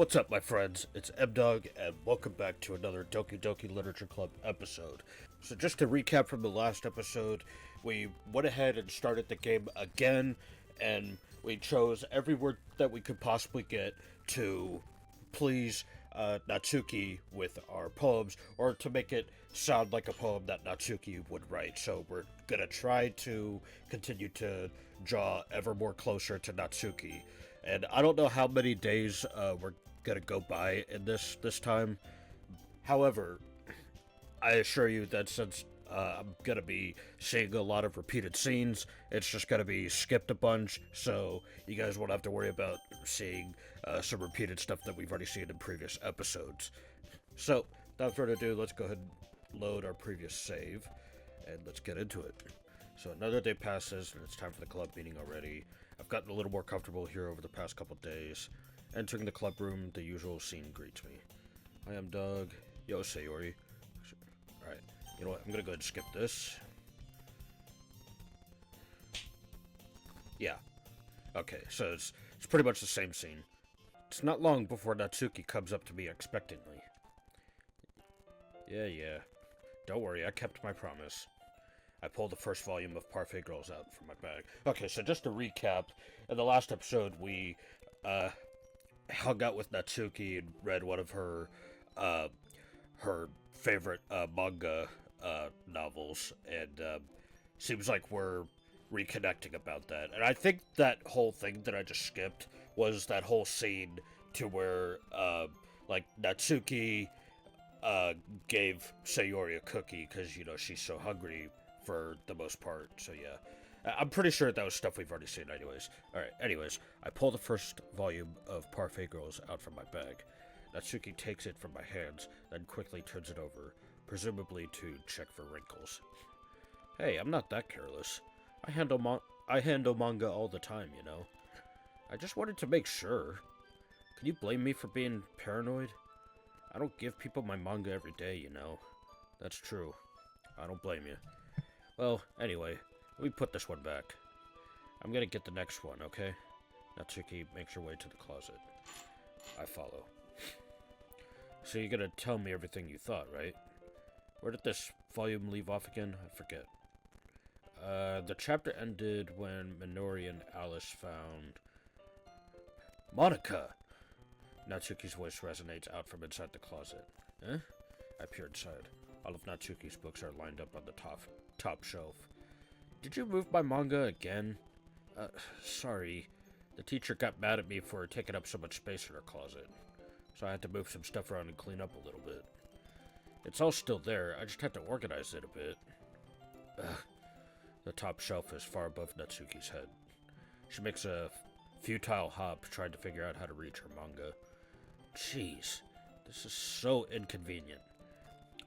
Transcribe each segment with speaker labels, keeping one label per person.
Speaker 1: What's up, my friends? It's M-Dog, and welcome back to another Doki Doki Literature Club episode. So just to recap from the last episode, we went ahead and started the game again, and we chose every word that we could possibly get to please Natsuki with our poems, or to make it sound like a poem that Natsuki would write. So we're gonna try to continue to draw ever more closer to Natsuki. And I don't know how many days we're gonna go by in this time. However, I assure you that since I'm gonna be seeing a lot of repeated scenes, it's just gonna be skipped a bunch, so you guys won't have to worry about seeing some repeated stuff that we've already seen in previous episodes. So, without further ado, let's go ahead and load our previous save, and let's get into it. So another day passes, and it's time for the club meeting already. I've gotten a little more comfortable here over the past couple days. Entering the club room, the usual scene greets me. I am Doug. Yo, Sayori. Alright, you know what, I'm gonna go ahead and skip this. Yeah. Okay, so it's pretty much the same scene. It's not long before Natsuki comes up to me expectantly. Yeah. Don't worry, I kept my promise. I pulled the first volume of Parfait Girls out from my bag. Okay, so just to recap, in the last episode, we hung out with Natsuki and read one of her favorite manga novels, and seems like we're reconnecting about that. And I think that whole thing that I just skipped was that whole scene to where Natsuki gave Sayori a cookie because, you know, she's so hungry for the most part. So yeah, I'm pretty sure that was stuff we've already seen anyways. Alright, anyways, I pull the first volume of Parfait Girls out from my bag. Natsuki takes it from my hands, then quickly turns it over, presumably to check for wrinkles. Hey, I'm not that careless. I handle manga all the time, you know. I just wanted to make sure. Can you blame me for being paranoid? I don't give people my manga every day, you know. That's true. I don't blame you. Well, anyway, let me put this one back. I'm gonna get the next one, okay? Natsuki makes her way to the closet. I follow. So you're gonna tell me everything you thought, right? Where did this volume leave off again? I forget. The chapter ended when Minori and Alice found... Monica! Natsuki's voice resonates out from inside the closet. Eh? I peer inside. All of Natsuki's books are lined up on the top shelf. Did you move my manga again? Sorry. The teacher got mad at me for taking up so much space in her closet. So I had to move some stuff around and clean up a little bit. It's all still there, I just had to organize it a bit. The top shelf is far above Natsuki's head. She makes a futile hop trying to figure out how to reach her manga. Jeez, this is so inconvenient.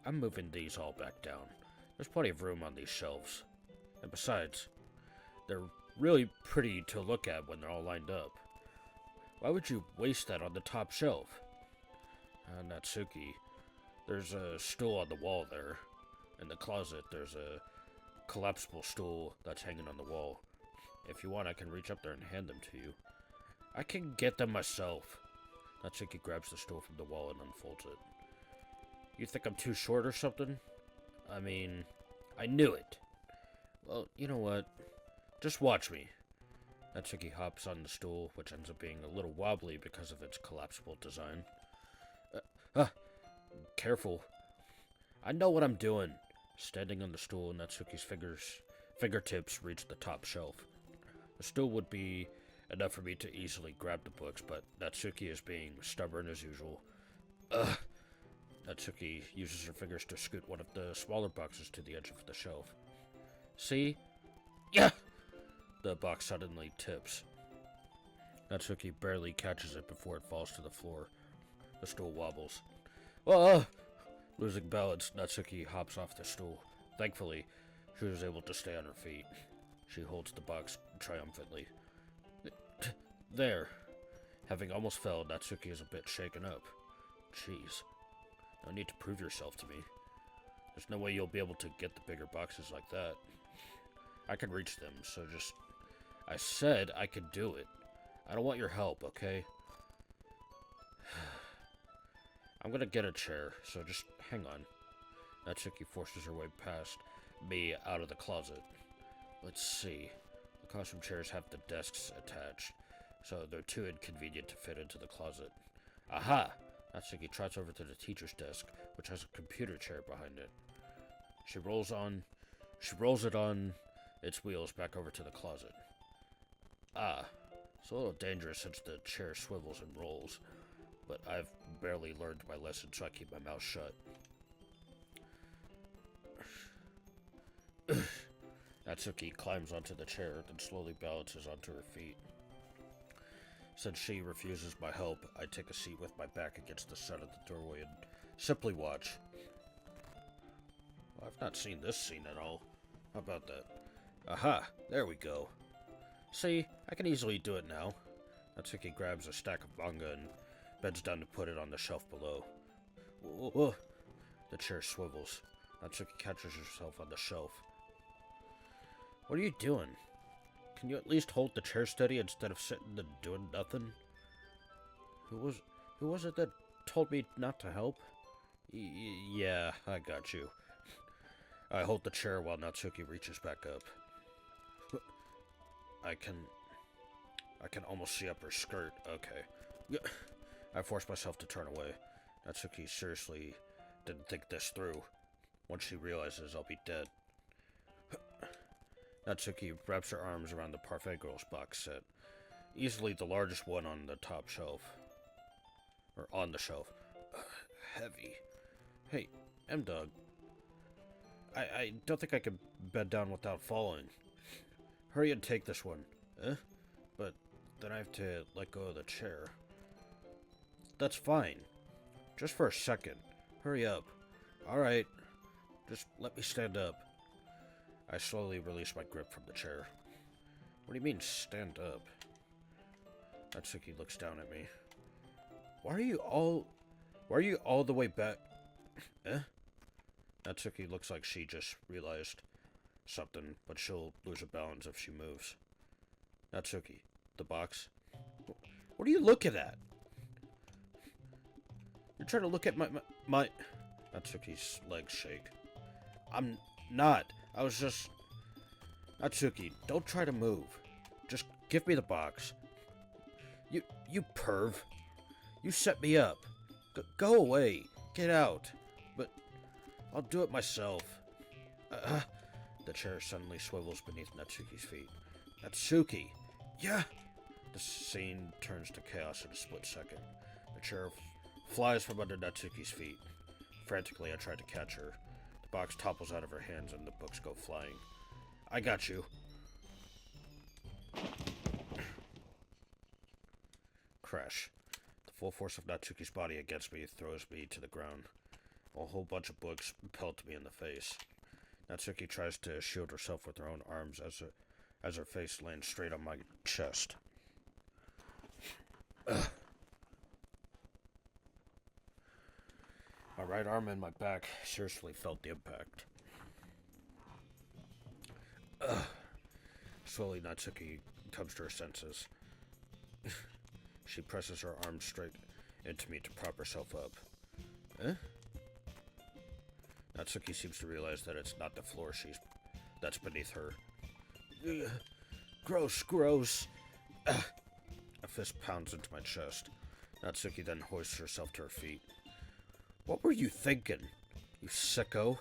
Speaker 1: I'm moving these all back down. There's plenty of room on these shelves. And besides, they're really pretty to look at when they're all lined up. Why would you waste that on the top shelf? Natsuki, there's a stool on the wall there. In the closet, there's a collapsible stool that's hanging on the wall. If you want, I can reach up there and hand them to you. I can get them myself. Natsuki grabs the stool from the wall and unfolds it. You think I'm too short or something? I mean, I knew it. Well, you know what? Just watch me. Natsuki hops on the stool, which ends up being a little wobbly because of its collapsible design. Careful. I know what I'm doing. Standing on the stool, Natsuki's fingertips reach the top shelf. The stool would be enough for me to easily grab the books, but Natsuki is being stubborn as usual. Natsuki uses her fingers to scoot one of the smaller boxes to the edge of the shelf. See? Yeah! The box suddenly tips. Natsuki barely catches it before it falls to the floor. The stool wobbles. Losing balance, Natsuki hops off the stool. Thankfully, she was able to stay on her feet. She holds the box triumphantly. There. Having almost fell, Natsuki is a bit shaken up. Jeez. No need to prove yourself to me. There's no way you'll be able to get the bigger boxes like that. I can reach them, so just... I said I could do it. I don't want your help, okay? I'm gonna get a chair, so just hang on. Natsuki forces her way past me out of the closet. Let's see. The classroom chairs have the desks attached, so they're too inconvenient to fit into the closet. Aha! Natsuki trots over to the teacher's desk, which has a computer chair behind it. She rolls it on its wheels back over to the closet. Ah, it's a little dangerous since the chair swivels and rolls, but I've barely learned my lesson, so I keep my mouth shut. Natsuki climbs onto the chair, then slowly balances onto her feet. Since she refuses my help, I take a seat with my back against the side of the doorway and simply watch. Well, I've not seen this scene at all. How about that? Aha! There we go. See, I can easily do it now. Natsuki grabs a stack of manga and bends down to put it on the shelf below. Whoa. The chair swivels. Natsuki catches herself on the shelf. What are you doing? Can you at least hold the chair steady instead of sitting and doing nothing? Who was it that told me not to help? Yeah, I got you. I hold the chair while Natsuki reaches back up. I can almost see up her skirt. Okay. I force myself to turn away. Natsuki seriously didn't think this through. Once she realizes I'll be dead. Natsuki wraps her arms around the Parfait Girls box set. Easily the largest one on the top shelf. Or on the shelf. Heavy. Hey, M-Dog. I don't think I can bed down without falling. Hurry and take this one. But then I have to let go of the chair. That's fine. Just for a second. Hurry up. Alright. Just let me stand up. I slowly release my grip from the chair. What do you mean, stand up? Natsuki looks down at me. Why are you all the way back? Natsuki looks like she just realized something, but she'll lose her balance if she moves. Natsuki, the box. What are you looking at? You're trying to look at my... Natsuki's legs shake. I'm not. I was just... Natsuki, don't try to move. Just give me the box. You perv. You set me up. Go away. Get out. But I'll do it myself. The chair suddenly swivels beneath Natsuki's feet. Natsuki! Yeah! The scene turns to chaos in a split second. The chair flies from under Natsuki's feet. Frantically, I try to catch her. The box topples out of her hands and the books go flying. I got you. Crash. The full force of Natsuki's body against me throws me to the ground. A whole bunch of books pelt me in the face. Natsuki tries to shield herself with her own arms as her face lands straight on my chest. My right arm and my back seriously felt the impact. Slowly, Natsuki comes to her senses. She presses her arm straight into me to prop herself up. Natsuki seems to realize that it's not the floor that's beneath her. Gross. A fist pounds into my chest. Natsuki then hoists herself to her feet. What were you thinking, you sicko?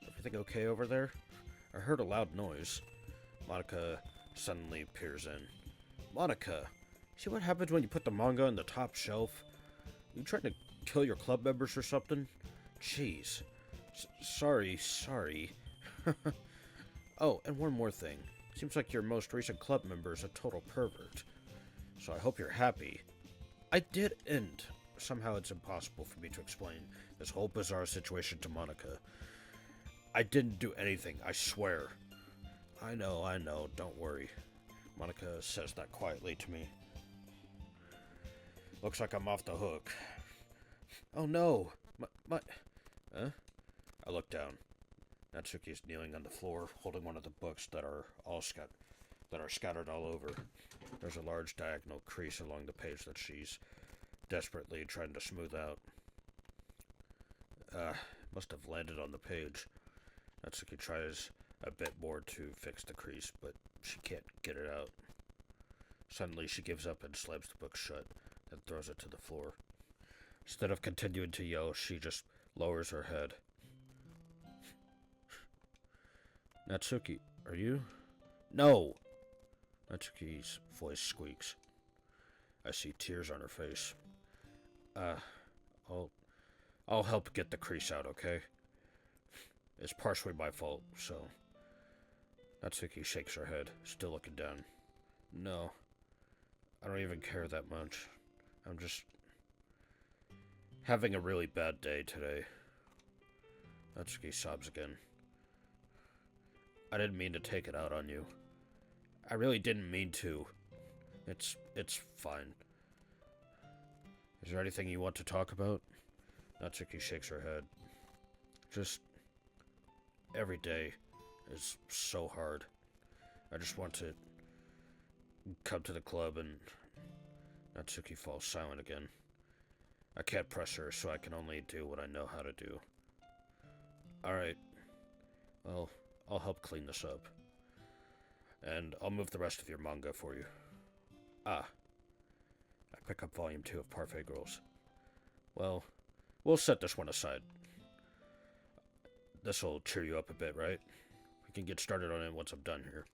Speaker 1: Everything okay over there? I heard a loud noise. Monica suddenly peers in. Monica, see what happens when you put the manga on the top shelf? You trying to kill your club members or something? Jeez. Sorry. Oh, and one more thing. Seems like your most recent club member is a total pervert. So I hope you're happy. I didn't. Somehow it's impossible for me to explain this whole bizarre situation to Monica. I didn't do anything, I swear. I know, don't worry. Monica says that quietly to me. Looks like I'm off the hook. Oh no! I look down. Natsuki is kneeling on the floor, holding one of the books that are scattered all over. There's a large diagonal crease along the page that she's desperately trying to smooth out. Must have landed on the page. Natsuki tries a bit more to fix the crease, but she can't get it out. Suddenly, she gives up and slams the book shut, then throws it to the floor. Instead of continuing to yell, she just lowers her head. Natsuki, are you? No! Natsuki's voice squeaks. I see tears on her face. I'll help get the crease out, okay? It's partially my fault, so... Natsuki shakes her head, still looking down. No. I don't even care that much. I'm just... having a really bad day today. Natsuki sobs again. I didn't mean to take it out on you. I really didn't mean to. It's fine. Is there anything you want to talk about? Natsuki shakes her head. Just... every day is so hard. I just want to come to the club and... Natsuki falls silent again. I can't press her, so I can only do what I know how to do. Alright. Well, I'll help clean this up. And I'll move the rest of your manga for you. I pick up volume 2 of Parfait Girls. Well, we'll set this one aside. This'll cheer you up a bit, right? We can get started on it once I'm done here.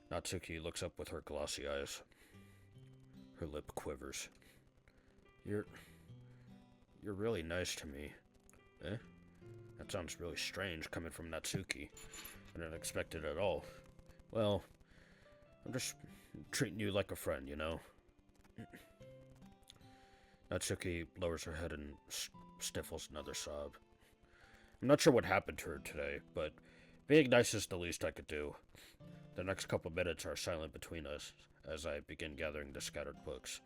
Speaker 1: Natsuki looks up with her glossy eyes. Her lip quivers. You're really nice to me. Eh? That sounds really strange coming from Natsuki. I didn't expect it at all. Well, I'm just treating you like a friend, you know? Natsuki lowers her head and stifles another sob. I'm not sure what happened to her today, but being nice is the least I could do. The next couple minutes are silent between us as I begin gathering the scattered books.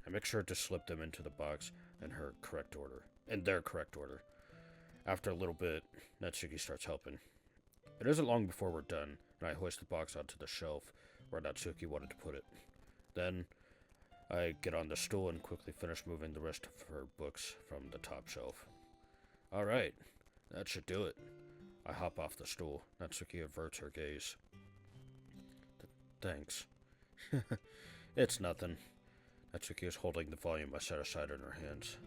Speaker 1: I make sure to slip them into the box in their correct order. After a little bit, Natsuki starts helping. It isn't long before we're done, and I hoist the box onto the shelf where Natsuki wanted to put it. Then, I get on the stool and quickly finish moving the rest of her books from the top shelf. Alright, that should do it. I hop off the stool. Natsuki averts her gaze. Thanks. It's nothing. Natsuki is holding the volume I set aside in her hands.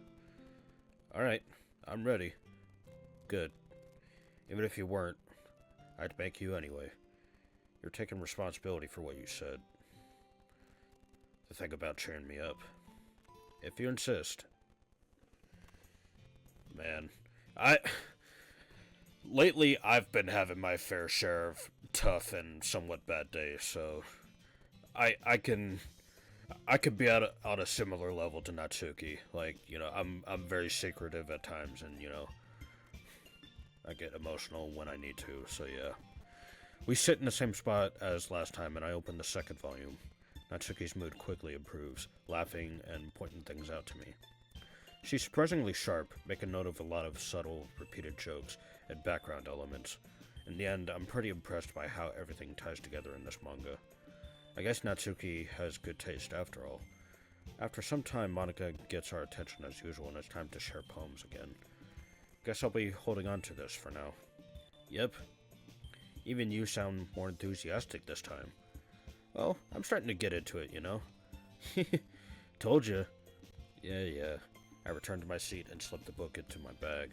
Speaker 1: Alright, I'm ready. Good. Even if you weren't, I'd make you anyway. You're taking responsibility for what you said. The thing about cheering me up. If you insist. Man, lately, I've been having my fair share of tough and somewhat bad days, so... I can be on a similar level to Natsuki. Like, you know, I'm very secretive at times, and, you know... I get emotional when I need to, so yeah. We sit in the same spot as last time, and I open the second volume. Natsuki's mood quickly improves, laughing and pointing things out to me. She's surprisingly sharp, making note of a lot of subtle, repeated jokes and background elements. In the end, I'm pretty impressed by how everything ties together in this manga. I guess Natsuki has good taste after all. After some time, Monica gets our attention as usual, and it's time to share poems again. Guess I'll be holding on to this for now. Yep. Even you sound more enthusiastic this time. Well, I'm starting to get into it, you know? Told you. Yeah. I returned to my seat and slipped the book into my bag.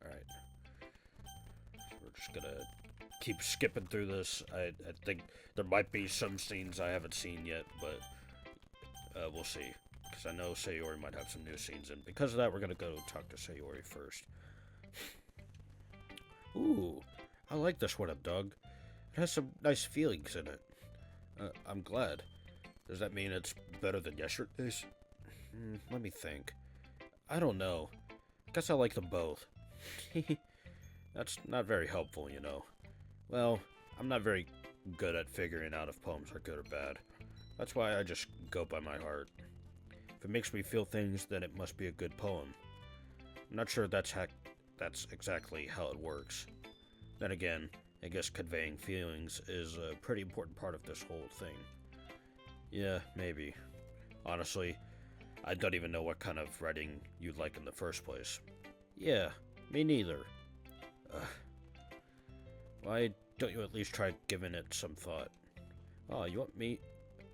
Speaker 1: Alright. We're just gonna keep skipping through this. I think there might be some scenes I haven't seen yet, but we'll see. Because I know Sayori might have some new scenes, and because of that, we're gonna go talk to Sayori first. Ooh, I like this one up, Doug. It has some nice feelings in it. I'm glad. Does that mean it's better than yesterday's? Let me think. I don't know. Guess I like them both. That's not very helpful, you know. Well, I'm not very good at figuring out if poems are good or bad. That's why I just go by my heart. If it makes me feel things, then it must be a good poem. I'm not sure that's exactly how it works. Then again, I guess conveying feelings is a pretty important part of this whole thing. Yeah, maybe. Honestly, I don't even know what kind of writing you like in the first place. Yeah, me neither. Why don't you at least try giving it some thought? Oh, you want me?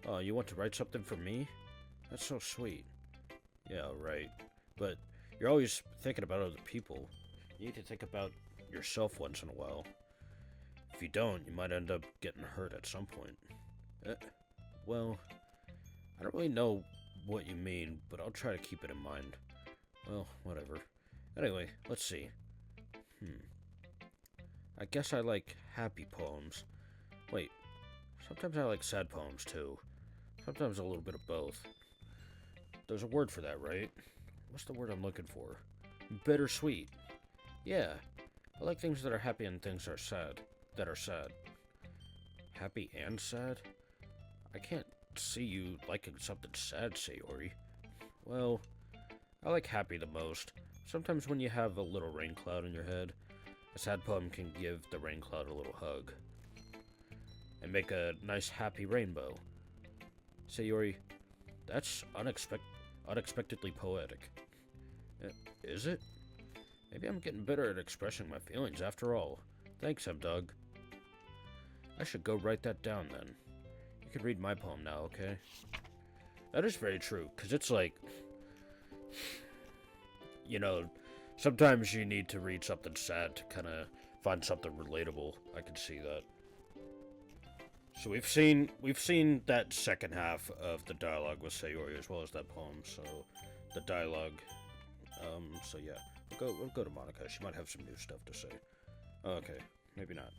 Speaker 1: Oh, you want to write something for me? That's so sweet. Yeah, right. But you're always thinking about other people. You need to think about yourself once in a while. If you don't, you might end up getting hurt at some point. Well, I don't really know what you mean, but I'll try to keep it in mind. Well, whatever. Anyway, let's see. I guess I like happy poems. Wait, sometimes I like sad poems too. Sometimes a little bit of both. There's a word for that, right? What's the word I'm looking for? Bittersweet. Yeah, I like things that are happy and things that are sad. Happy and sad? I can't see you liking something sad, Sayori. Well, I like happy the most. Sometimes when you have a little rain cloud in your head, a sad poem can give the rain cloud a little hug and make a nice happy rainbow. Sayori, that's unexpectedly poetic. Is it? Maybe I'm getting better at expressing my feelings after all. Thanks, Dog. I should go write that down then. You can read my poem now, okay? That is very true, because it's like, you know, sometimes you need to read something sad to kind of find something relatable. I can see that. So we've seen that second half of the dialogue with Sayori as well as that poem. So the dialogue. So yeah, we'll go to Monica. She might have some new stuff to say. Okay, maybe not.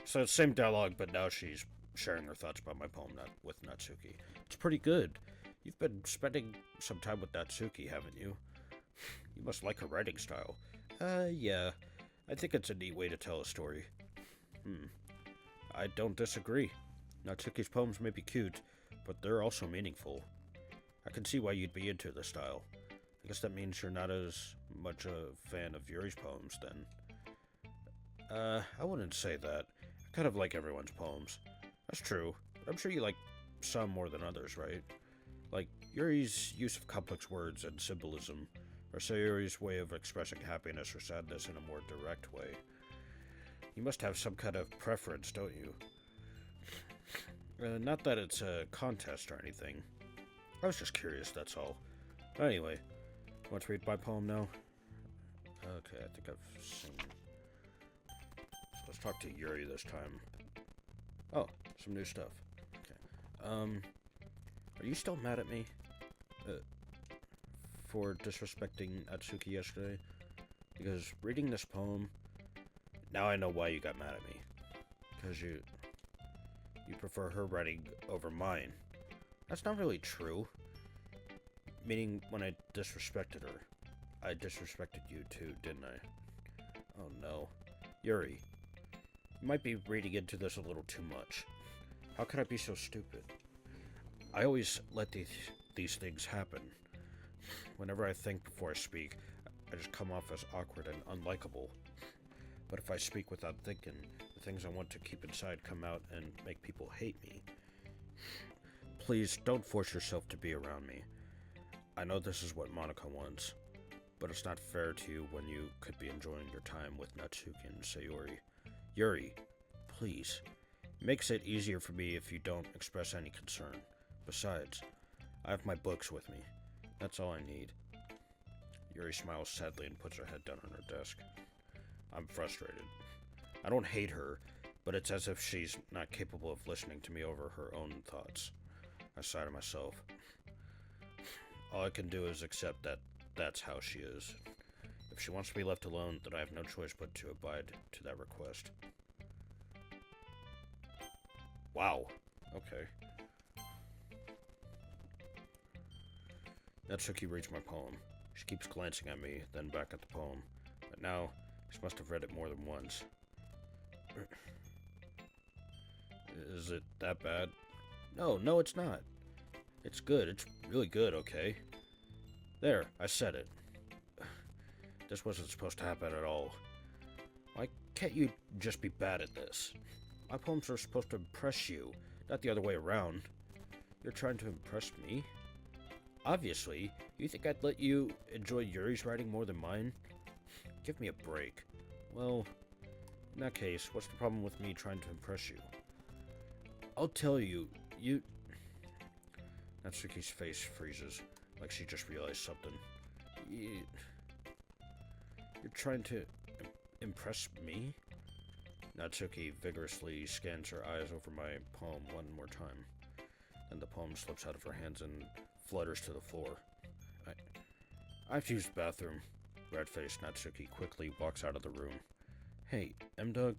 Speaker 1: So it's same dialogue, but now she's sharing her thoughts about my poem with Natsuki. It's pretty good. You've been spending some time with Natsuki, haven't you? You must like her writing style. Yeah. I think it's a neat way to tell a story. I don't disagree. Natsuki's poems may be cute, but they're also meaningful. I can see why you'd be into this style. I guess that means you're not as much a fan of Yuri's poems, then. I wouldn't say that. I kind of like everyone's poems. That's true, but I'm sure you like some more than others, right? Like Yuri's use of complex words and symbolism, or Sayori's way of expressing happiness or sadness in a more direct way. You must have some kind of preference, don't you? Not that it's a contest or anything. I was just curious, that's all. But anyway, want to read my poem now? Okay, I think I've seen... So let's talk to Yuri this time. Oh, some new stuff. Okay. Are you still mad at me? For disrespecting Natsuki yesterday? Because reading this poem, now I know why you got mad at me. Because you prefer her writing over mine. That's not really true. Meaning, when I disrespected her, I disrespected you too, didn't I? Oh no. Yuri, you might be reading into this a little too much. How could I be so stupid? I always let these things happen. Whenever I think before I speak, I just come off as awkward and unlikable. But if I speak without thinking, the things I want to keep inside come out and make people hate me. Please don't force yourself to be around me. I know this is what Monica wants, but it's not fair to you when you could be enjoying your time with Natsuki and Sayori. Yuri, please. It makes it easier for me if you don't express any concern. Besides, I have my books with me. That's all I need. Yuri smiles sadly and puts her head down on her desk. I'm frustrated. I don't hate her, but it's as if she's not capable of listening to me over her own thoughts. I sigh to myself. All I can do is accept that that's how she is. If she wants to be left alone, then I have no choice but to abide to that request. Wow. Okay. Natsuki reads my poem. She keeps glancing at me, then back at the poem. But now, she must have read it more than once. Is it that bad? No, it's not. It's good. It's really good, okay? There, I said it. This wasn't supposed to happen at all. Why can't you just be bad at this? My poems are supposed to impress you, not the other way around. You're trying to impress me? Obviously, you think I'd let you enjoy Yuri's writing more than mine? Give me a break. Well, in that case, what's the problem with me trying to impress you? I'll tell you, Natsuki's face freezes, like she just realized something. You're trying to impress me? Natsuki vigorously scans her eyes over my poem one more time. Then the poem slips out of her hands and flutters to the floor. I have to use the bathroom. Red-faced Natsuki quickly walks out of the room. Hey, M-Dog,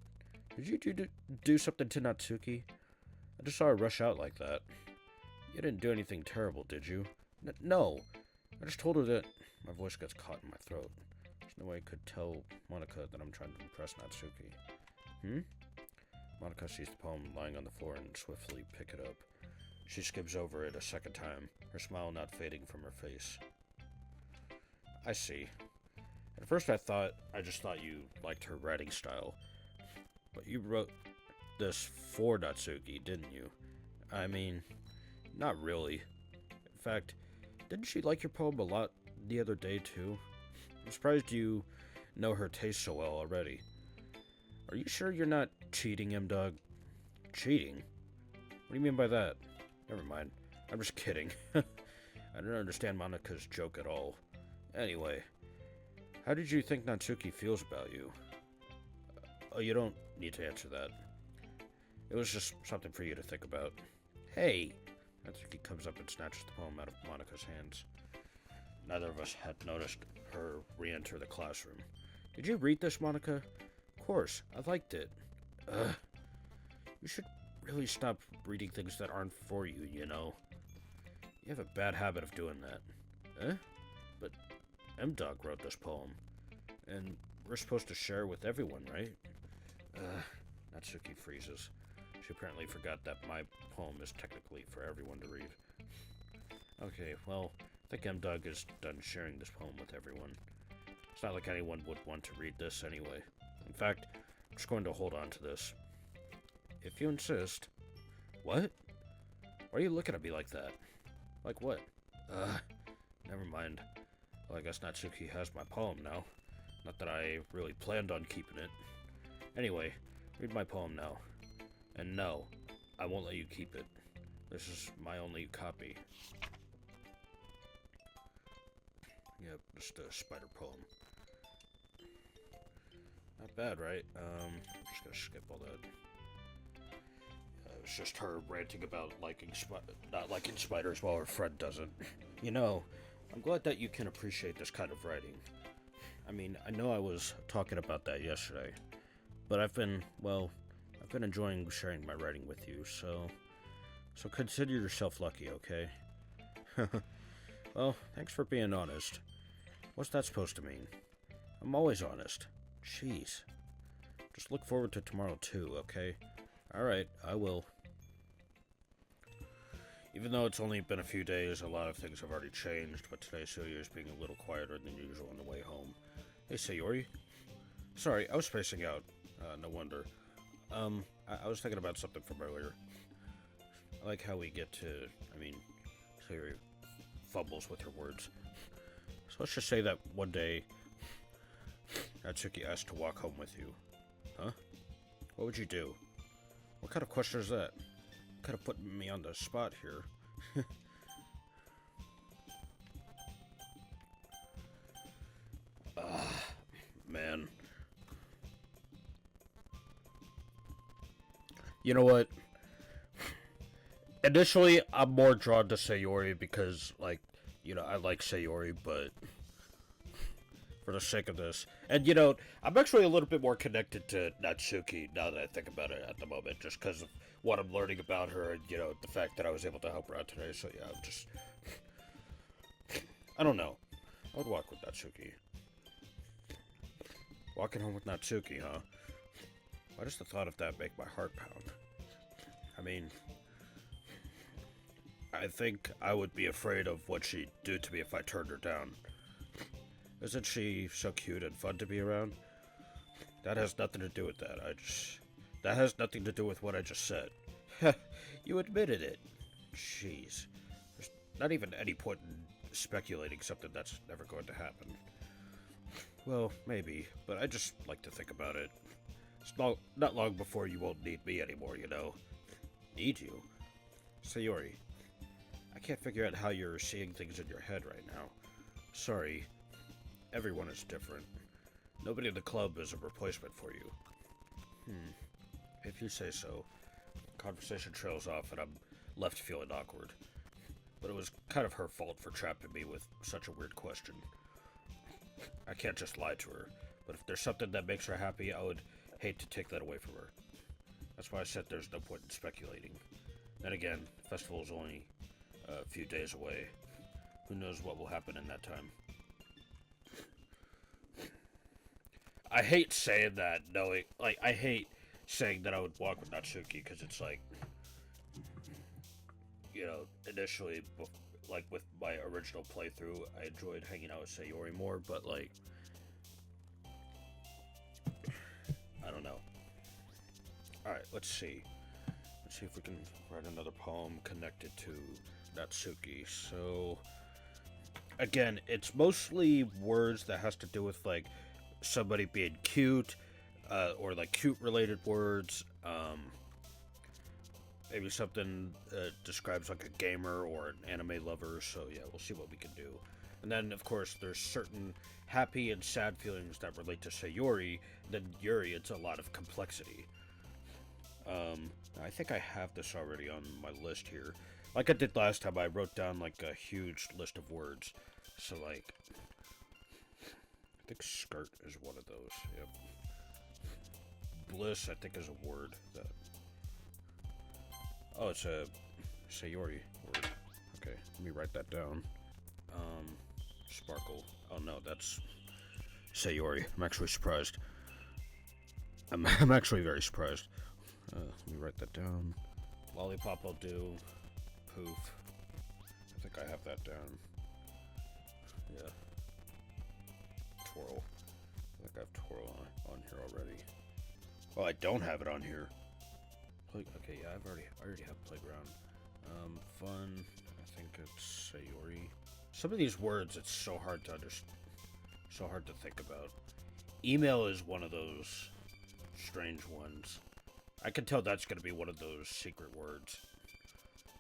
Speaker 1: did you do something to Natsuki? I just saw her rush out like that. You didn't do anything terrible, did you? No. I just told her that... My voice gets caught in my throat. There's no way I could tell Monica that I'm trying to impress Natsuki. Monica sees the poem lying on the floor and swiftly picks it up. She skims over it a second time, her smile not fading from her face. I see. At first I just thought you liked her writing style. But you wrote this for Natsuki, didn't you? I mean, not really. In fact, didn't she like your poem a lot the other day too? I'm surprised you know her taste so well already. Are you sure you're not cheating, M-Dog? Cheating? What do you mean by that? Never mind. I'm just kidding. I don't understand Monica's joke at all. Anyway, how did you think Natsuki feels about you? Oh, you don't need to answer that. It was just something for you to think about. Hey! Natsuki comes up and snatches the poem out of Monica's hands. Neither of us had noticed her re-enter the classroom. Did you read this, Monica? Of course, I liked it. You should really stop reading things that aren't for you, you know? You have a bad habit of doing that. But M-Dog wrote this poem, and we're supposed to share with everyone, right? Natsuki freezes. She apparently forgot that my poem is technically for everyone to read. Okay, well, I think M-Dog is done sharing this poem with everyone. It's not like anyone would want to read this anyway. In fact, I'm just going to hold on to this. If you insist. What? Why are you looking at me like that? Like what? Never mind. Well, I guess Natsuki has my poem now. Not that I really planned on keeping it. Anyway, read my poem now. And no, I won't let you keep it. This is my only copy. Yep, just a spider poem. Not bad, right? I'm just gonna skip all that. It's just her ranting about not liking spiders while her friend doesn't. You know, I'm glad that you can appreciate this kind of writing. I mean, I know I was talking about that yesterday, but I've been enjoying sharing my writing with you, so consider yourself lucky, okay? Well, thanks for being honest. What's that supposed to mean? I'm always honest. Jeez. Just look forward to tomorrow too, okay? Alright, I will. Even though it's only been a few days, a lot of things have already changed, but today Sayori is being a little quieter than usual on the way home. Hey, Sayori? Sorry, I was spacing out. No wonder. I was thinking about something from earlier. I like how we get to, Sayori fumbles with her words. So let's just say that one day, Natsuki asked to walk home with you. Huh? What would you do? What kind of question is that? Kind of putting me on the spot here. Man. You know what? Initially, I'm more drawn to Sayori because, I like Sayori, but for the sake of this. And, I'm actually a little bit more connected to Natsuki now that I think about it at the moment, just because of what I'm learning about her and, the fact that I was able to help her out today. So, yeah, I don't know. I would walk with Natsuki. Walking home with Natsuki, huh? Why does the thought of that make my heart pound? I think I would be afraid of what she'd do to me if I turned her down. Isn't she so cute and fun to be around? That has nothing to do with that. That has nothing to do with what I just said. You admitted it. Jeez. There's not even any point in speculating something that's never going to happen. Well, maybe, but I just like to think about it. It's not long before you won't need me anymore, you know. Need you? Sayori, I can't figure out how you're seeing things in your head right now. Sorry, everyone is different. Nobody in the club is a replacement for you. If you say so. Conversation trails off and I'm left feeling awkward. But it was kind of her fault for trapping me with such a weird question. I can't just lie to her, but if there's something that makes her happy, I would hate to take that away from her. That's why I said there's no point in speculating. Then again, the festival is only a few days away. Who knows what will happen in that time. I hate saying that, knowing, I hate saying that I would walk with Natsuki, because it's like, you know, initially, with my original playthrough, I enjoyed hanging out with Sayori more, but, like, I don't know. Alright, let's see. Let's see if we can write another poem connected to Natsuki. So, again, it's mostly words that has to do with, like, somebody being cute, or, like, cute-related words, maybe something describes like a gamer or an anime lover, so yeah, we'll see what we can do. And then, of course, there's certain happy and sad feelings that relate to Sayori. Then Yuri, it's a lot of complexity. I think I have this already on my list here. Like I did last time, I wrote down like a huge list of words. So like, I think skirt is one of those. Yep. Bliss, I think, is a word that... Oh, it's a Sayori word. Okay, let me write that down. Sparkle. Oh no, that's Sayori. I'm actually surprised. I'm actually very surprised. Let me write that down. Lollipop will do. Poof. I think I have that down. Yeah. Twirl. I think I have twirl on here already. Oh, I don't have it on here. Okay, yeah, I already have playground. Fun. I think it's Sayori. Some of these words, it's so hard to understand, so hard to think about. Email is one of those strange ones. I can tell that's gonna be one of those secret words.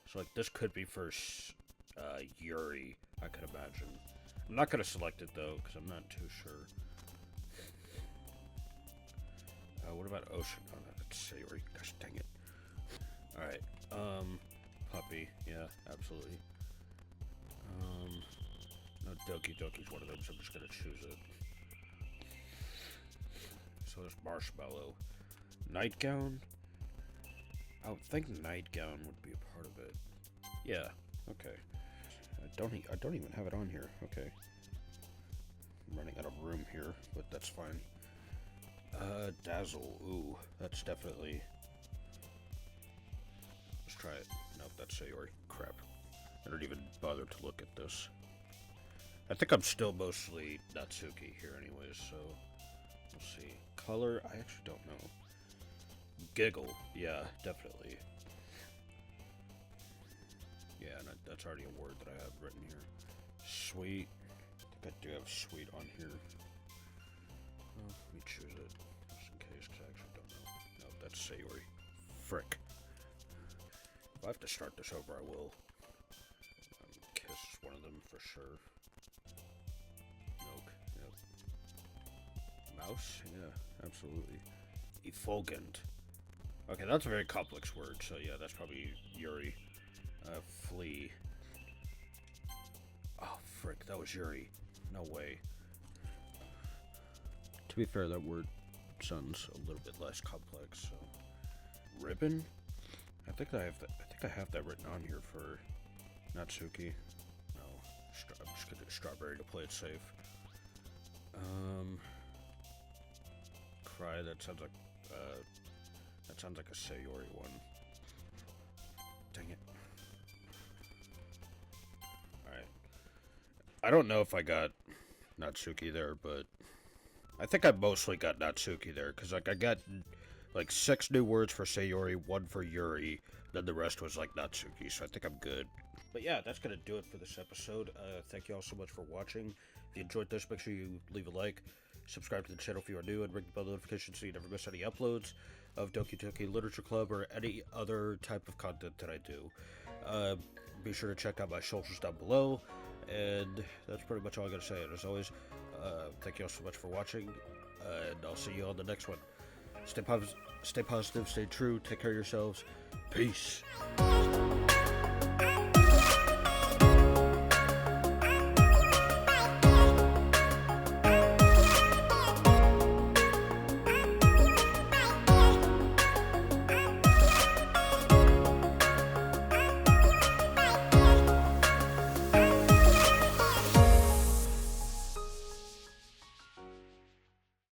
Speaker 1: So like this could be for Yuri, I could imagine. I'm not gonna select it though, because I'm not too sure. What about ocean? Oh no, that's Sayori. Gosh dang it. Alright, puppy, yeah, absolutely. No, Doki Doki's one of them, so I'm just gonna choose it. So there's marshmallow. Nightgown? I would think nightgown would be a part of it. Yeah, okay. I don't even have it on here, okay. I'm running out of room here, but that's fine. Dazzle, ooh, that's definitely... Let's try it. Nope, that's Sayori. Crap. I don't even bother to look at this. I think I'm still mostly Natsuki here anyways, so... We'll see. Color, I actually don't know. Giggle, yeah, definitely. Yeah, and that's already a word that I have written here. Sweet. I think I do have sweet on here. Well, let me choose it, just in case, because I actually don't know. Nope, that's Sayori. Frick. If I have to start this over, I will. Kiss is one of them for sure. Milk, yep. Mouse, yeah, absolutely. Effulgent. Okay, that's a very complex word, so yeah, that's probably Yuri. Flea. Oh, frick, that was Yuri. No way. To be fair, that word sounds a little bit less complex, so... Ribbon? I think I have that written on here for Natsuki. No, I'm just gonna do strawberry to play it safe. Cry, that sounds like a Sayori one. Dang it. Alright. I don't know if I got Natsuki there, but I think I mostly got Natsuki there, because like I got like 6 new words for Sayori, 1 for Yuri, then the rest was like Natsuki, so I think I'm good. But yeah, that's going to do it for this episode. Thank you all so much for watching. If you enjoyed this, make sure you leave a like, subscribe to the channel if you are new, and ring the bell notification so you never miss any uploads of Doki Doki Literature Club or any other type of content that I do. Be sure to check out my socials down below, and that's pretty much all I got to say. And as always, thank you all so much for watching, and I'll see you on the next one. Stay positive, stay true, take care of yourselves. Peace.